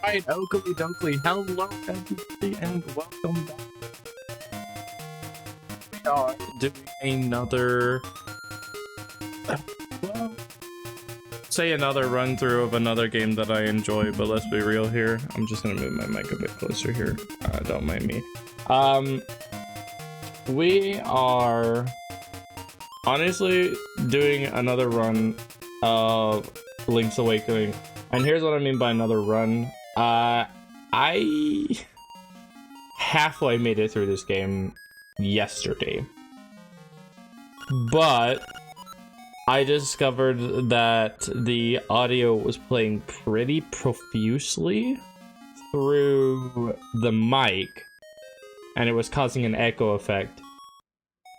Right, Oakley Dokley, hello everybody and welcome back. We are doing another, well, say another run through of another game that I enjoy, but let's be real here. I'm just gonna move my mic a bit closer here, don't mind me. We are honestly doing another run of Link's Awakening, and here's what I mean by another run. I halfway made it through this game yesterday, but I discovered that the audio was playing pretty profusely through the mic, and it was causing an echo effect.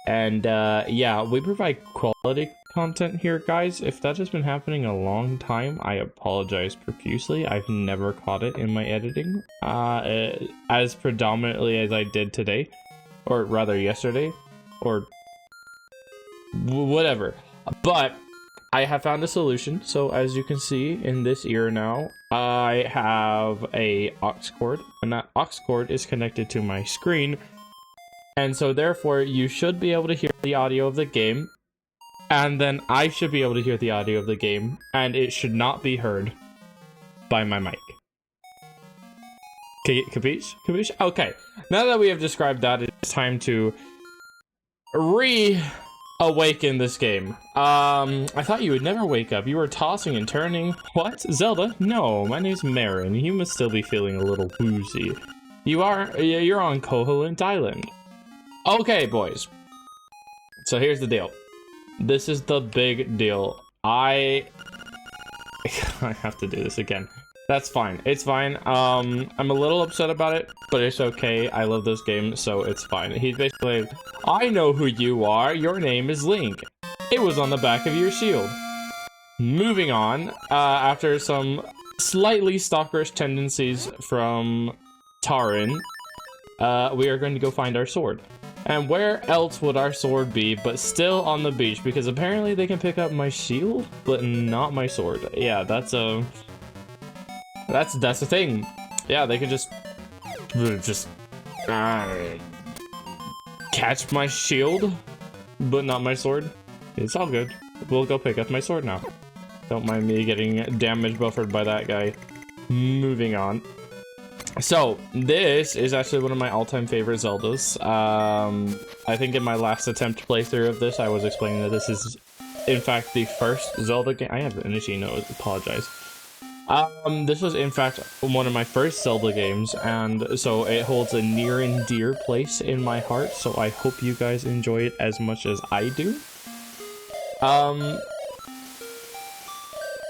And yeah, we provide quality content here, guys. If that has been happening a long time, I apologize profusely. I've never caught it in my editing as predominantly as I did today, or rather yesterday, or whatever. But I have found a solution. So as you can see in this ear now, I have a aux cord, and that aux cord is connected to my screen. And so therefore you should be able to hear the audio of the game, and then I should be able to hear the audio of the game, and it should not be heard by my mic. Capiche? Capiche? Okay. Now that we have described that, it's time to reawaken this game. I thought you would never wake up. You were tossing and turning. What? Zelda? No, my name's Marin. You must still be feeling a little woozy. You're on Koholint Island. Okay, boys. So here's the deal. This is the big deal. I have to do this again. That's fine. It's fine. I'm a little upset about it, but it's okay. I love this game, so it's fine. He's basically, I know who you are. Your name is Link. It was on the back of your shield. Moving on, after some slightly stalkerish tendencies from Tarin, we are going to go find our sword. And where else would our sword be but still on the beach? Because apparently they can pick up my shield, but not my sword. Yeah, that's a thing. Yeah, they could just catch my shield, but not my sword. It's all good. We'll go pick up my sword now. Don't mind me getting damage buffered by that guy. Moving on. So, this is actually one of my all-time favorite Zeldas. I think in my last attempt playthrough of this, I was explaining that this is, in fact, the first Zelda game. I have an itchy nose, apologize. This was, in fact, one of my first Zelda games, and so it holds a near and dear place in my heart, so I hope you guys enjoy it as much as I do.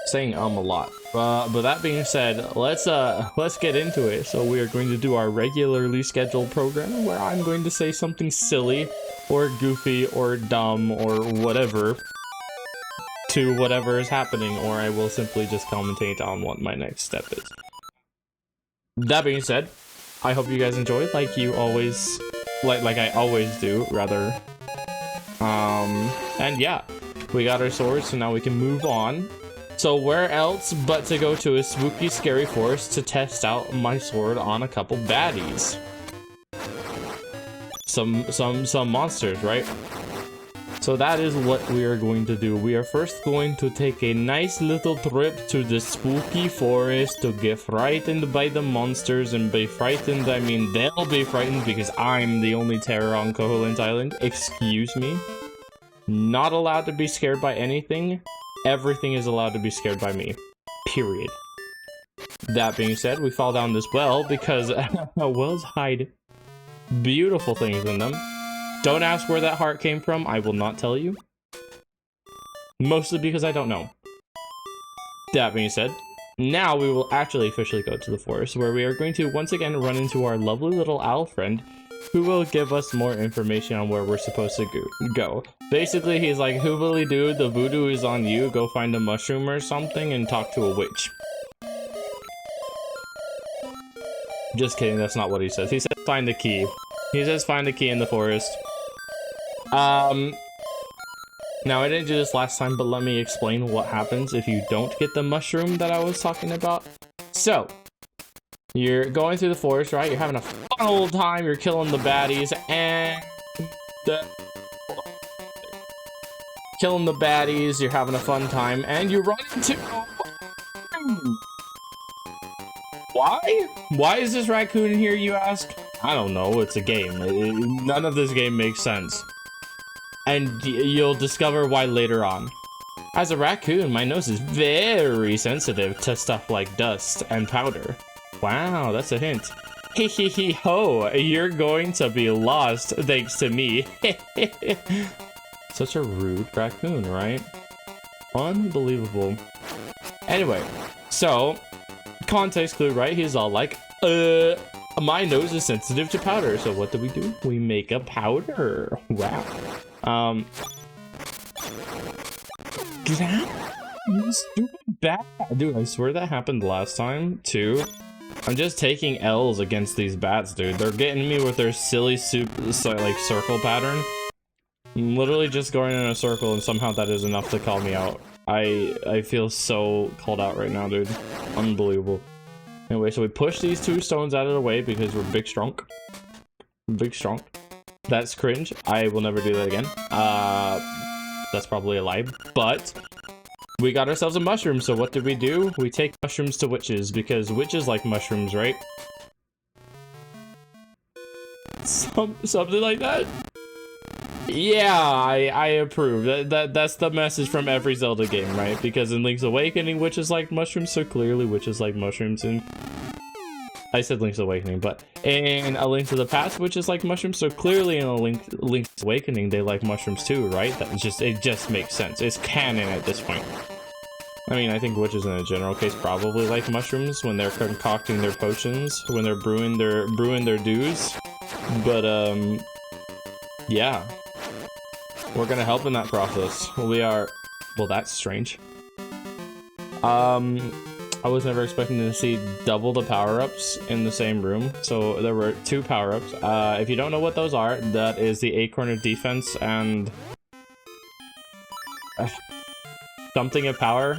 Saying a lot. But that being said, let's get into it. So we are going to do our regularly scheduled program where I'm going to say something silly or goofy or dumb or whatever to whatever is happening, or I will simply just commentate on what my next step is. That being said, I hope you guys enjoyed like you always like I always do, rather. And yeah, we got our swords, so now we can move on. So where else but to go to a spooky, scary forest to test out my sword on a couple baddies. Some monsters, right? So that is what we are going to do. We are first going to take a nice little trip to the spooky forest to get frightened by the monsters, and by frightened, I mean they'll be frightened because I'm the only terror on Koholint Island. Excuse me. Not allowed to be scared by anything. Everything is allowed to be scared by me. Period. That being said, we fall down this well because wells hide beautiful things in them. Don't ask where that heart came from. I will not tell you. Mostly because I don't know. That being said, now we will actually officially go to the forest, where we are going to once again run into our lovely little owl friend, who will give us more information on where we're supposed to go. Basically, he's like, hoobly doo, the voodoo is on you, go find a mushroom or something and talk to a witch. Just kidding, that's not what he says. He says find the key. He says find the key in the forest. Now, I didn't do this last time, but let me explain what happens if you don't get the mushroom that I was talking about. So, You're going through the forest, right? You're having a fun old time. You're killing the baddies and killing the baddies. You're having a fun time, and you run into. Why? Why is this raccoon here, you ask? I don't know. It's a game. None of this game makes sense, and you'll discover why later on. As a raccoon, my nose is very sensitive to stuff like dust and powder. Wow, that's a hint. Hee hee hee ho, you're going to be lost thanks to me. Such a rude raccoon, right? Unbelievable. Anyway, so, context clue, right? He's all like, my nose is sensitive to powder. So what do? We make a powder. Wow. Get out! You stupid bat! Dude, I swear that happened last time, too. I'm just taking L's against these bats, dude. They're getting me with their silly like circle pattern. I'm literally just going in a circle, and somehow that is enough to call me out. I feel so called out right now, dude. Unbelievable. Anyway, so we push these two stones out of the way because we're big strong. Big strong. That's cringe. I will never do that again. That's probably a lie, but we got ourselves a mushroom. So what did we do? We take mushrooms to witches because witches like mushrooms, right? Something like that. Yeah, I approve. That's the message from every Zelda game, right? Because in Link's Awakening, witches like mushrooms, so clearly witches like mushrooms. And I said Link's Awakening, but in A Link to the Past, witches like mushrooms, so clearly in a Link's Awakening, they like mushrooms too, right? It just makes sense. It's canon at this point. I mean, I think witches in a general case probably like mushrooms when they're concocting their potions, when they're brewing their dews. But yeah. We're gonna help in that process. We are... Well, that's strange. I was never expecting to see double the power-ups in the same room. So there were 2 power-ups. If you don't know what those are, that is the Acorn of Defense and... something of power.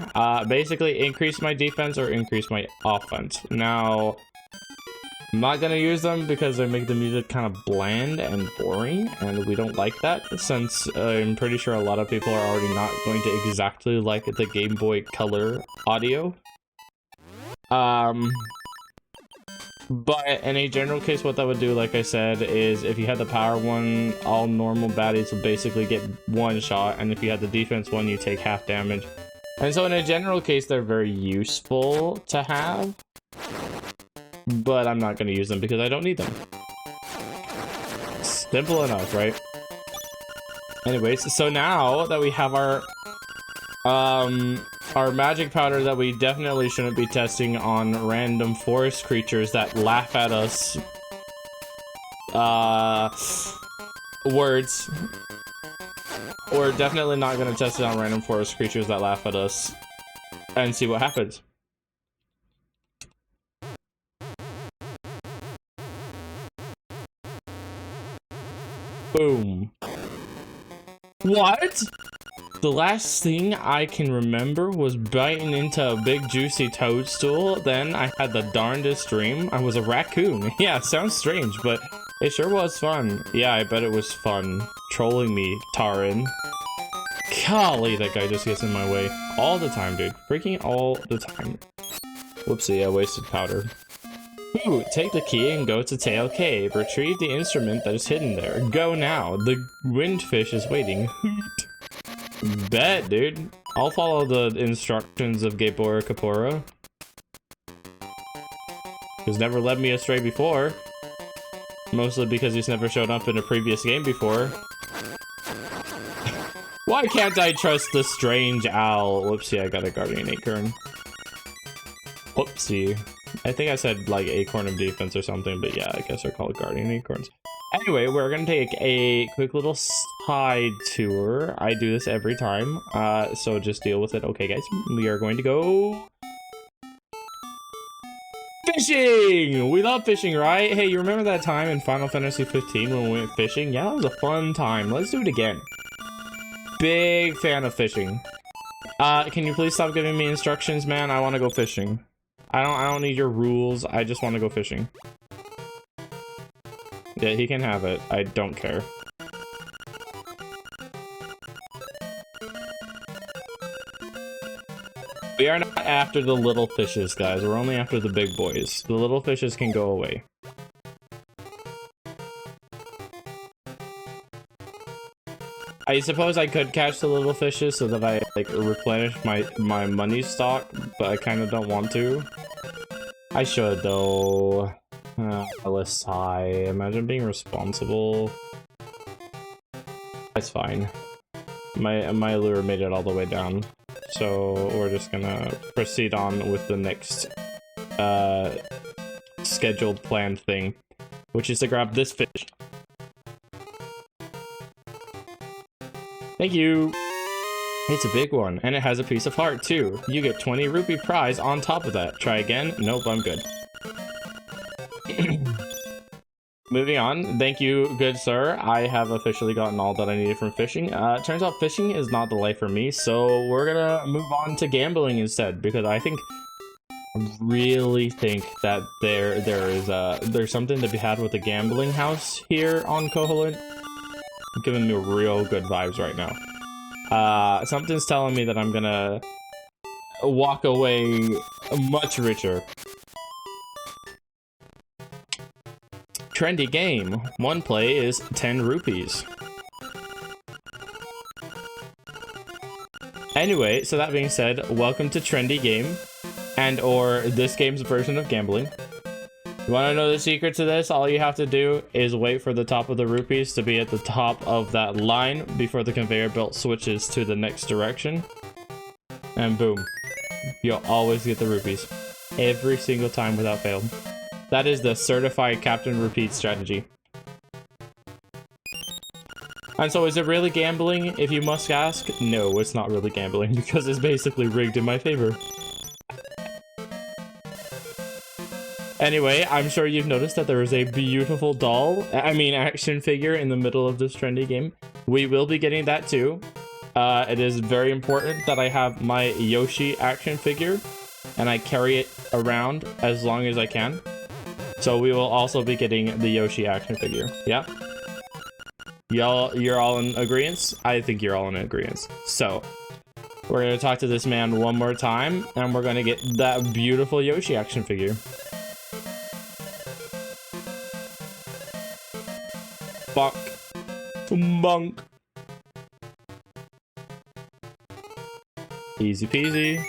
Basically increase my defense or increase my offense. Now... I'm not gonna use them because they make the music kind of bland and boring, and we don't like that, since I'm pretty sure a lot of people are already not going to exactly like the Game Boy Color audio. But in a general case, what that would do, like I said, is if you had the power one, all normal baddies would basically get 1 shot, and if you had the defense one, you take half damage. And so in a general case, they're very useful to have. But I'm not going to use them because I don't need them. Simple enough, right? Anyways, so now that we have our magic powder that we definitely shouldn't be testing on random forest creatures that laugh at us. Words. We're definitely not going to test it on random forest creatures that laugh at us and see what happens. Boom. What? The last thing I can remember was biting into a big juicy toadstool. Then I had the darndest dream. I was a raccoon. Yeah, sounds strange, but it sure was fun. Yeah, I bet it was fun. Trolling me, Tarin. Golly, that guy just gets in my way. All the time, dude. Freaking all the time. Whoopsie, I wasted powder. Ooh, take the key and go to Tail Cave. Retrieve the instrument that is hidden there. Go now. The windfish is waiting. Hoot. Bet, dude. I'll follow the instructions of Gabora Kapora. He's never led me astray before. Mostly because he's never shown up in a previous game before. Why can't I trust the strange owl? Whoopsie, I got a guardian acorn. Whoopsie. I think I said like Acorn of Defense or something, but yeah, I guess they're called guardian acorns. Anyway, we're gonna take a quick little side tour. I do this every time, so just deal with it. Okay, guys, we are going to go fishing! We love fishing, right? Hey, you remember that time in Final Fantasy 15 when we went fishing? Yeah, that was a fun time. Let's do it again. Big fan of fishing. Can you please stop giving me instructions, man? I want to go fishing. I don't need your rules. I just want to go fishing. Yeah, he can have it. I don't care. We are not after the little fishes, guys. We're only after the big boys. The little fishes can go away. I suppose I could catch the little fishes so that I like replenish my money stock, but I kind of don't want to. I should though. Let's sigh. Imagine being responsible. That's fine. My lure made it all the way down, so we're just gonna proceed on with the next scheduled planned thing, which is to grab this fish. Thank you! It's a big one, and it has a piece of heart, too. You get 20 rupee prize on top of that. Try again? Nope, I'm good. Moving on. Thank you, good sir. I have officially gotten all that I needed from fishing. Turns out fishing is not the life for me, so we're gonna move on to gambling instead, because I really think that there's something to be had with the gambling house here on Koholint. Giving me real good vibes right now. Something's telling me that I'm gonna walk away much richer. Trendy game. One play is 10 rupees. Anyway, so that being said, welcome to Trendy Game, and or this game's version of gambling. You want to know the secret to this? All you have to do is wait for the top of the rupees to be at the top of that line before the conveyor belt switches to the next direction. And boom. You'll always get the rupees. Every single time without fail. That is the certified Captain Repeat strategy. And so is it really gambling, if you must ask? No, it's not really gambling, because it's basically rigged in my favor. Anyway, I'm sure you've noticed that there is a beautiful action figure in the middle of this trendy game. We will be getting that too. It is very important that I have my Yoshi action figure, and I carry it around as long as I can. So we will also be getting the Yoshi action figure. Yeah? You're all in agreement? I think you're all in agreement. So, we're gonna talk to this man one more time, and we're gonna get that beautiful Yoshi action figure. Fuck. Monk. Easy peasy.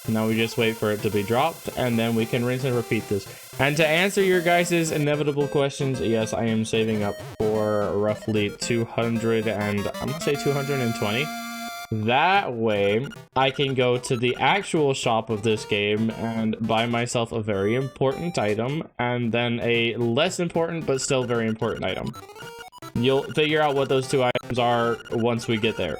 Now we just wait for it to be dropped, and then we can rinse and repeat this. And to answer your guys' inevitable questions, yes, I am saving up for roughly 200 and I'm gonna say 220. That way, I can go to the actual shop of this game and buy myself a very important item, and then a less important but still very important item. You'll figure out what those two items are once we get there.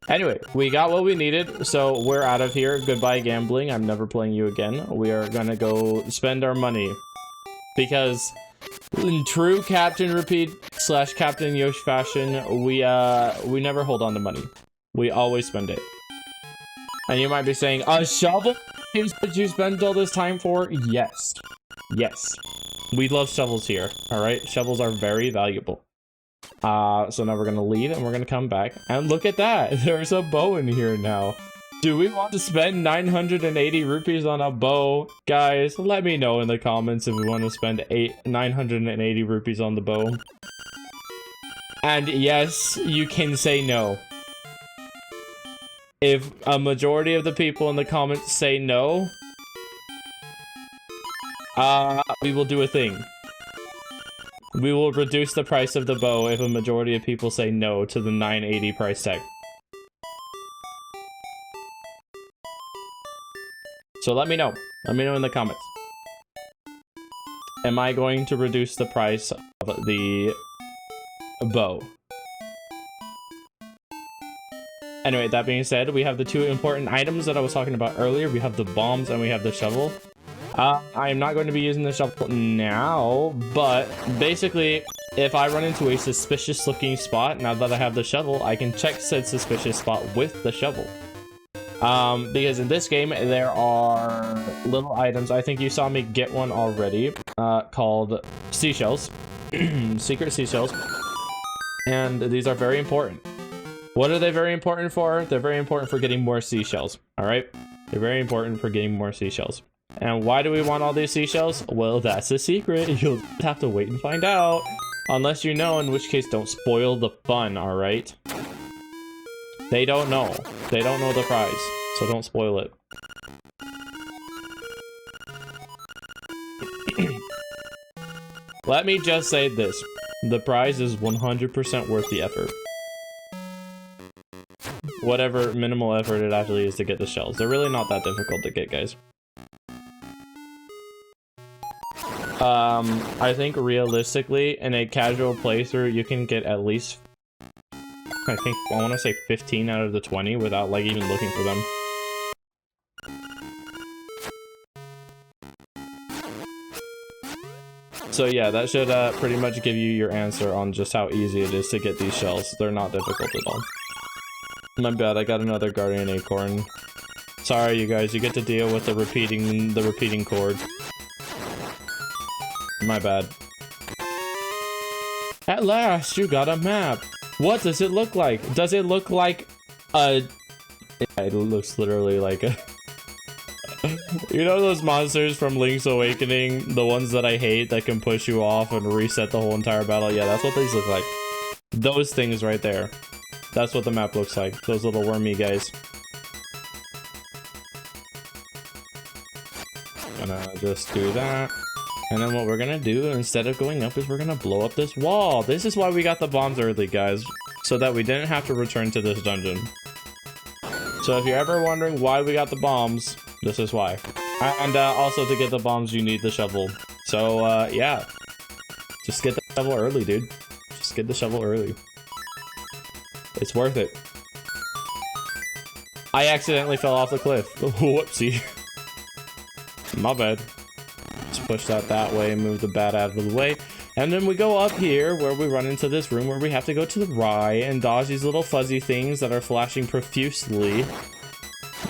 Anyway, we got what we needed, so we're out of here. Goodbye gambling. I'm never playing you again. We are gonna go spend our money, because in true Captain Repeat / Captain Yoshi fashion, we never hold on to money. We always spend it. And you might be saying, a shovel is what you spent all this time for? Yes. Yes. We love shovels here, alright? Shovels are very valuable. So now we're gonna leave and we're gonna come back. And look at that! There's a bow in here now. Do we want to spend 980 rupees on a bow? Guys, let me know in the comments if we want to spend 980 rupees on the bow. And yes, you can say no. If a majority of the people in the comments say no, we will do a thing. We will reduce the price of the bow if a majority of people say no to the 980 price tag. So let me know. Let me know in the comments. Am I going to reduce the price of the bow? Anyway, that being said, we have the two important items that I was talking about earlier. We have the bombs and we have the shovel. I am not going to be using the shovel now, but basically, if I run into a suspicious looking spot, now that I have the shovel, I can check said suspicious spot with the shovel. Because in this game, there are little items. I think you saw me get one already, called seashells, secret seashells. And these are very important. What are they very important for? They're very important for getting more seashells, all right? They're very important for getting more seashells. And why do we want all these seashells? Well, that's a secret. You'll have to wait and find out. Unless you know, in which case, don't spoil the fun, all right? They don't know. They don't know the prize, so don't spoil it. Let me just say this. The prize is 100% worth the effort. Whatever minimal effort it actually is to get the shells. They're really not that difficult to get, guys. I think realistically, in a casual playthrough, you can get at least, I want to say 15 out of the 20 without, like, even looking for them. So yeah, that should pretty much give you your answer on just how easy it is to get these shells. They're not difficult at all. My bad, I got another guardian acorn. Sorry, you guys, you get to deal with the repeating chord. My bad. At last, you got a map. What does it look like? Does it look like a... It looks literally like a... You know those monsters from Link's Awakening? The ones that I hate that can push you off and reset the whole entire battle? Yeah, that's what these look like. Those things right there. That's what the map looks like. Those little wormy guys. Gonna just do that. And then what we're gonna do, instead of going up, is we're gonna blow up this wall. This is why we got the bombs early, guys. So that we didn't have to return to this dungeon. So if you're ever wondering why we got the bombs, this is why. And also to get the bombs, you need the shovel. So yeah. Just get the shovel early, dude. Just get the shovel early. It's worth it. I accidentally fell off the cliff. Whoopsie. My bad. Let's push that way, move the bat out of the way. And then we go up here where we run into this room where we have to go to the right and dodge these little fuzzy things that are flashing profusely.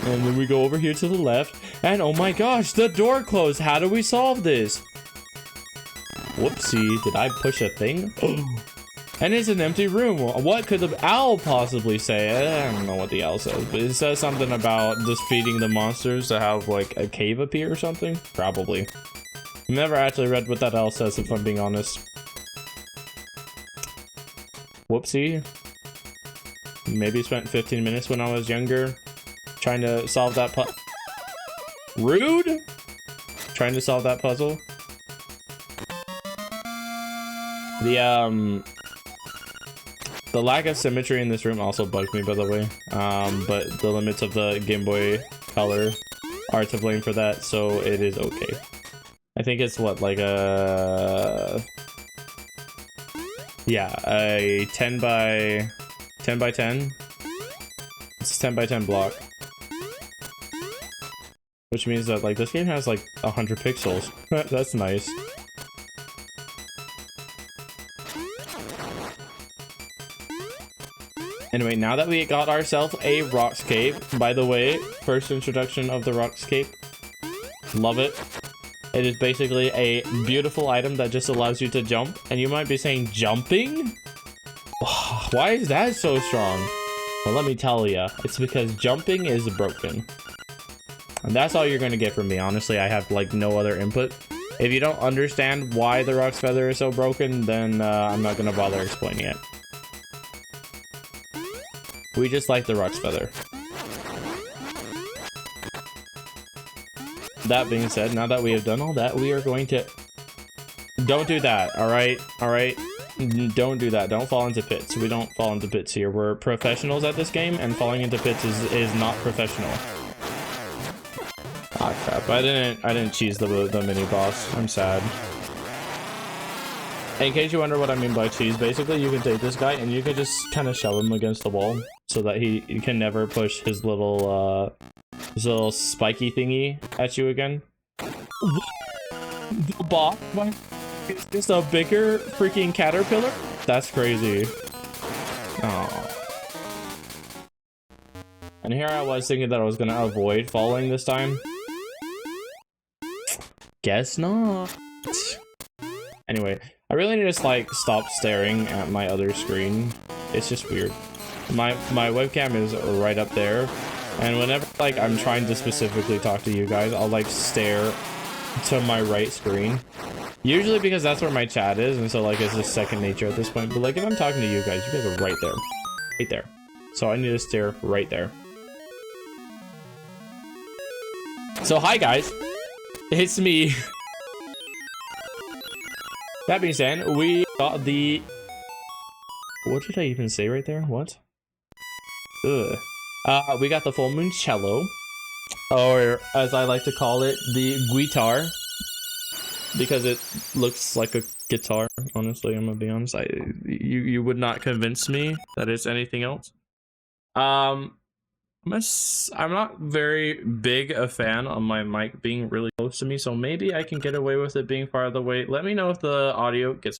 And then we go over here to the left. And oh my gosh, the door closed. How do we solve this? Whoopsie, did I push a thing? And it's an empty room. What could the owl possibly say? I don't know what the owl says, but it says something about just feeding the monsters to have like a cave appear or something. Probably. I've never actually read what that owl says, if I'm being honest. Whoopsie. Maybe spent 15 minutes when I was younger trying to solve that Rude? Trying to solve that puzzle. The lack of symmetry in this room also bugs me, by the way. But the limits of the Game Boy Color are to blame for that, so it is okay. I think it's what, like a... Yeah, a 10 by 10? It's a 10 by 10 block. Which means that, like, this game has, like, 100 pixels. That's nice. Anyway, now that we got ourselves a Rockscape, by the way, first introduction of the Rockscape. Love it. It is basically a beautiful item that just allows you to jump. And you might be saying, jumping? Why is that so strong? Well, let me tell you, it's because jumping is broken. And that's all you're going to get from me. Honestly, I have like no other input. If you don't understand why the Rock's Feather is so broken, then I'm not going to bother explaining it. We just like the Rock's Feather. that being said, now that we have done all that, we are going to... Don't do that, alright? Alright? Don't do that. Don't fall into pits. We don't fall into pits here. We're professionals at this game, and falling into pits is not professional. Ah, crap. I didn't cheese the mini boss. I'm sad. In case you wonder what I mean by cheese, basically you can take this guy and you can just kind of shove him against the wall so that he can never push his little spiky thingy at you again. The boss is just a bigger freaking caterpillar? That's crazy. Oh. And here I was thinking that I was gonna avoid falling this time. Guess not. Anyway, I really need to like stop staring at my other screen. It's just weird. My webcam is right up there, and whenever like I'm trying to specifically talk to you guys, I'll like stare to my right screen. Usually because that's where my chat is, and so like it's just second nature at this point. But like if I'm talking to you guys are right there. Right there. So I need to stare right there. So hi guys. It's me. That being said, we got the... What did I even say right there? What? Ugh. We got the full moon cello, or as I like to call it, the guitar, because it looks like a guitar. Honestly, I'm gonna be honest. You would not convince me that it's anything else. I'm not very big a fan on my mic being really close to me, so maybe I can get away with it being farther away. Let me know if the audio gets